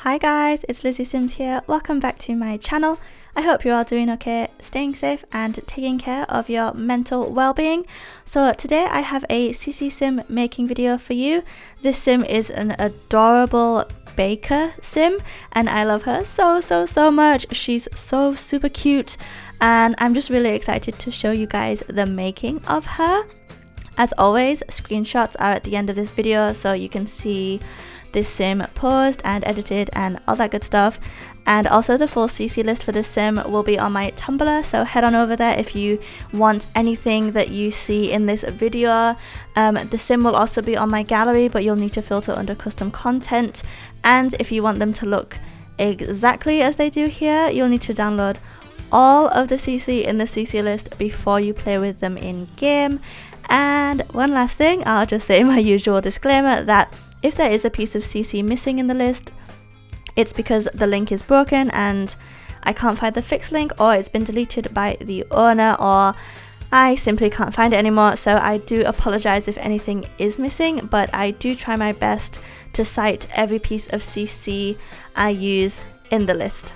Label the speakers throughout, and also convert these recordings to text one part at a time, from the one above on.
Speaker 1: Hi guys, it's lizzisimss here. Welcome back to my channel. I hope you're all doing okay, staying safe and taking care of your mental well-being. So today I have a CC sim making video for you. This sim is an adorable baker sim and I love her so much. She's so super cute and I'm just really excited to show you guys the making of her. As always, screenshots are at the end of this video so you can see this sim posed and edited and all that good stuff, and also the full CC list for this sim will be on my Tumblr, so head on over there if you want anything that you see in this video. The sim will also be on my gallery, but you'll need to filter under custom content, and if you want them to look exactly as they do here, you'll need to download all of the CC in the CC list before you play with them in game. And one last thing, I'll just say my usual disclaimer that if there is a piece of CC missing in the list, it's because the link is broken and I can't find the fixed link, or it's been deleted by the owner, or I simply can't find it anymore. So I do apologize if anything is missing, but I do try my best to cite every piece of CC I use in the list.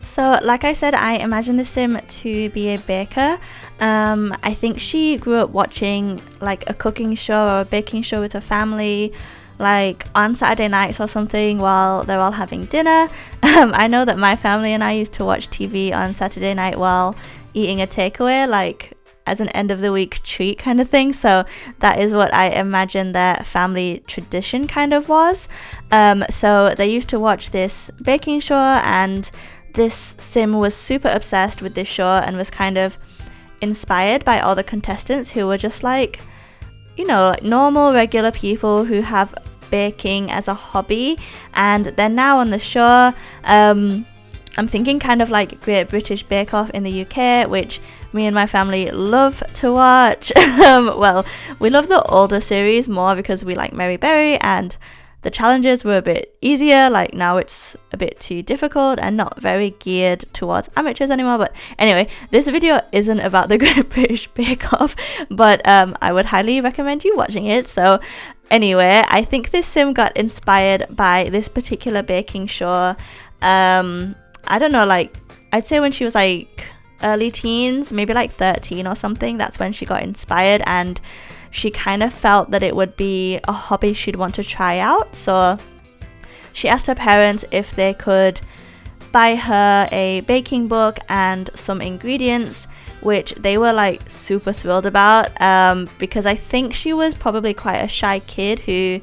Speaker 1: So like I said, I imagine the sim to be a baker. I think she grew up watching like a cooking show or a baking show with her family, like on Saturday nights or something while they're all having dinner. I know that my family and I used to watch TV on Saturday night while eating a takeaway, like as an end of the week treat kind of thing. So that is what I imagine their family tradition kind of was. So they used to watch this baking show, and this sim was super obsessed with this show and was kind of inspired by all the contestants who were just like, you know, like normal regular people who have baking as a hobby, and they're now on the show. I'm thinking kind of like Great British Bake Off in the UK, which me and my family love to watch. Well, we love the older series more because we like Mary Berry and the challenges were a bit easier. Like now it's a bit too difficult and not very geared towards amateurs anymore. But anyway, this video isn't about the Great British Bake Off, but I would highly recommend you watching it. So anyway, I think this sim got inspired by this particular baking show. I don't know, like I'd say when she was like early teens, maybe like 13 or something, that's when she got inspired, and she kind of felt that it would be a hobby she'd want to try out. So she asked her parents if they could buy her a baking book and some ingredients, which they were like super thrilled about, because I think she was probably quite a shy kid who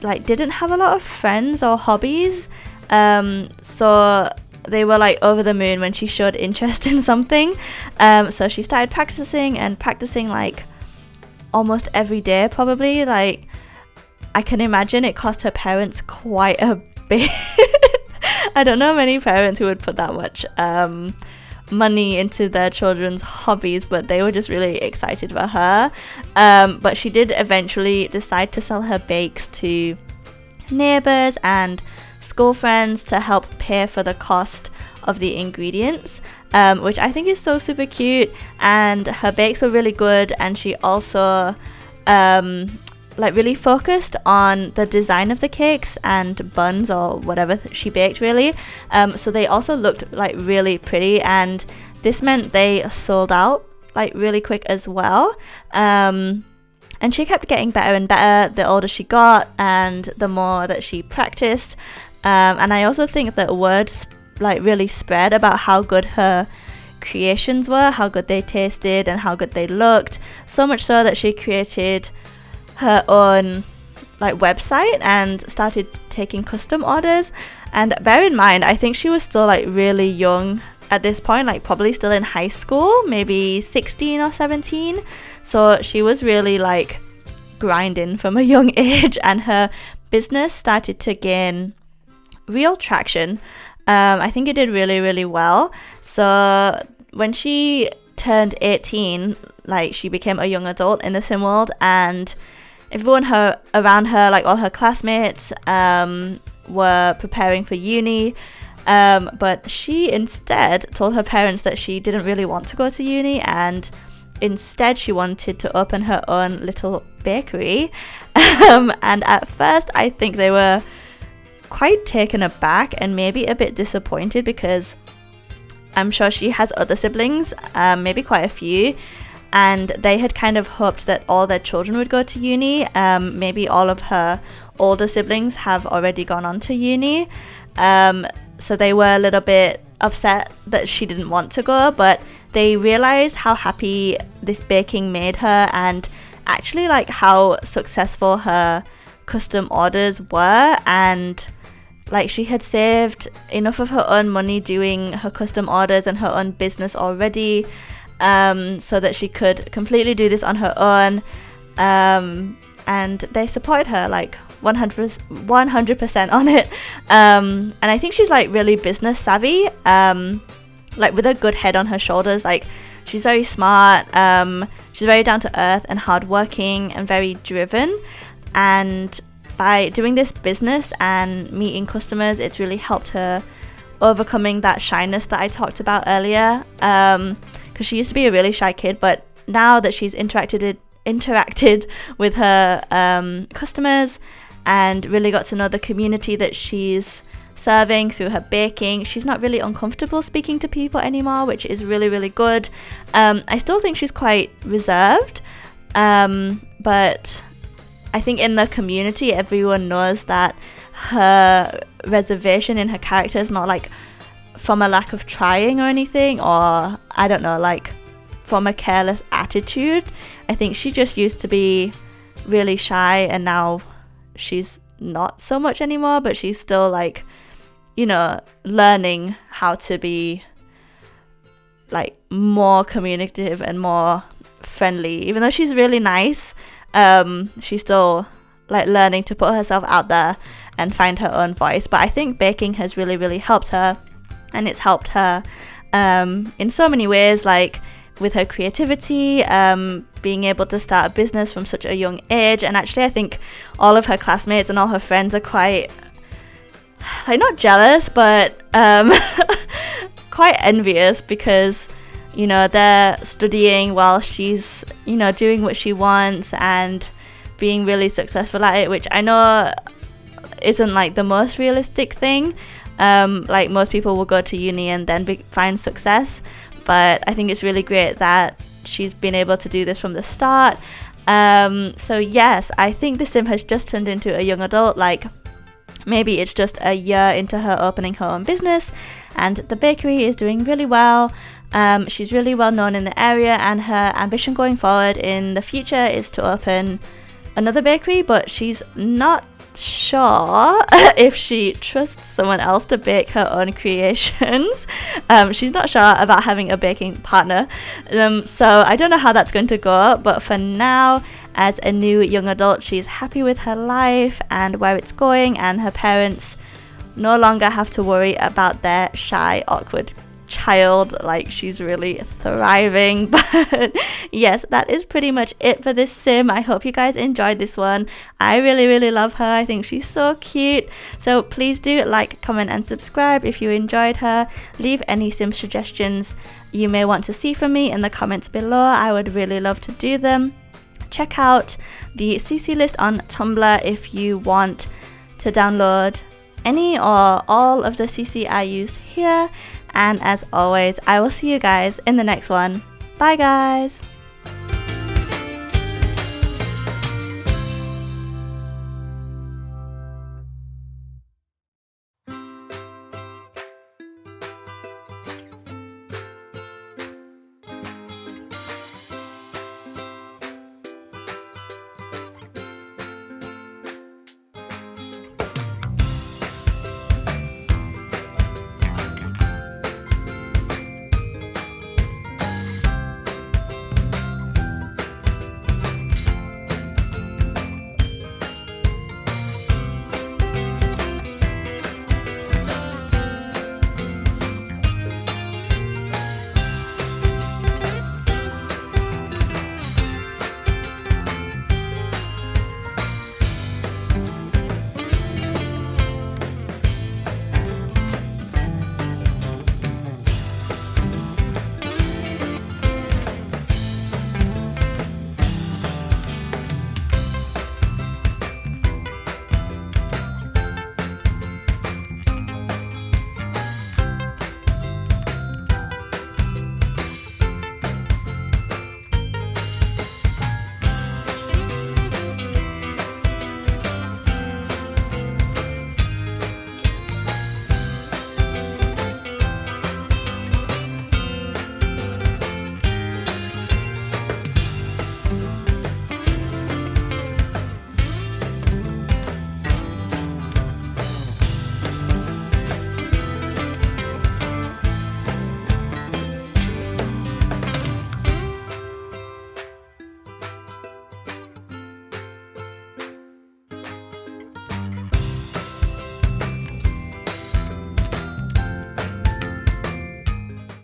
Speaker 1: like didn't have a lot of friends or hobbies. So they were like over the moon when she showed interest in something. So she started practicing like almost every day probably. Like I can imagine it cost her parents quite a bit. I don't know many parents who would put that much money into their children's hobbies, but they were just really excited for her. But she did eventually decide to sell her bakes to neighbors and school friends to help pay for the cost of the ingredients, which I think is so super cute. And her bakes were really good, and she also like really focused on the design of the cakes and buns or whatever she baked really. So they also looked like really pretty, and this meant they sold out like really quick as well. And she kept getting better and better the older she got and the more that she practiced. And I also think that word like really spread about how good her creations were, how good they tasted and how good they looked, so much so that she created her own like website and started taking custom orders. And bear in mind, I think she was still like really young at this point, like probably still in high school, maybe 16 or 17. So she was really like grinding from a young age, and her business started to gain real traction. I think it did really well. So when she turned 18, like she became a young adult in the sim world, and everyone around her, like all her classmates, were preparing for uni. But she instead told her parents that she didn't really want to go to uni, and instead she wanted to open her own little bakery. And at first I think they were quite taken aback and maybe a bit disappointed, because I'm sure she has other siblings, maybe quite a few, and they had kind of hoped that all their children would go to uni. Maybe all of her older siblings have already gone on to uni, so they were a little bit upset that she didn't want to go, but they realized how happy this baking made her, and actually like how successful her custom orders were, and like she had saved enough of her own money doing her custom orders and her own business already, so that she could completely do this on her own, and they supported her like 100% on it, and I think she's like really business savvy, like with a good head on her shoulders. Like she's very smart, she's very down to earth and hardworking and very driven, and by doing this business and meeting customers, it's really helped her overcoming that shyness that I talked about earlier, because she used to be a really shy kid, but now that she's interacted with her customers and really got to know the community that she's serving through her baking, she's not really uncomfortable speaking to people anymore, which is really, really good. I still think she's quite reserved, but I think in the community everyone knows that her reservation in her character is not like from a lack of trying or anything, or I don't know, like from a careless attitude. I think she just used to be really shy, and now she's not so much anymore, but she's still like, you know, learning how to be like more communicative and more friendly. Even though she's really nice, she's still like learning to put herself out there and find her own voice. But I think baking has really, really helped her, and it's helped her in so many ways, like with her creativity, being able to start a business from such a young age. And actually I think all of her classmates and all her friends are quite like not jealous, but quite envious, because you know they're studying while she's, you know, doing what she wants and being really successful at it, which I know isn't like the most realistic thing. Like most people will go to uni and then find success, but I think it's really great that she's been able to do this from the start. So yes, I think the sim has just turned into a young adult. Like maybe it's just a year into her opening her own business, and the bakery is doing really well. She's really well known in the area, and her ambition going forward in the future is to open another bakery, but she's not sure if she trusts someone else to bake her own creations. She's not sure about having a baking partner, so I don't know how that's going to go, but for now, as a new young adult, she's happy with her life and where it's going, and her parents no longer have to worry about their shy, awkward child. Like she's really thriving. But yes, that is pretty much it for this sim. I hope you guys enjoyed this one. I really, really love her. I think she's so cute. So please do like, comment and subscribe if you enjoyed her. Leave any sim suggestions you may want to see from me in the comments below. I would really love to do them. Check out the CC list on Tumblr if you want to download any or all of the CC I used here. And as always, I will see you guys in the next one. Bye guys!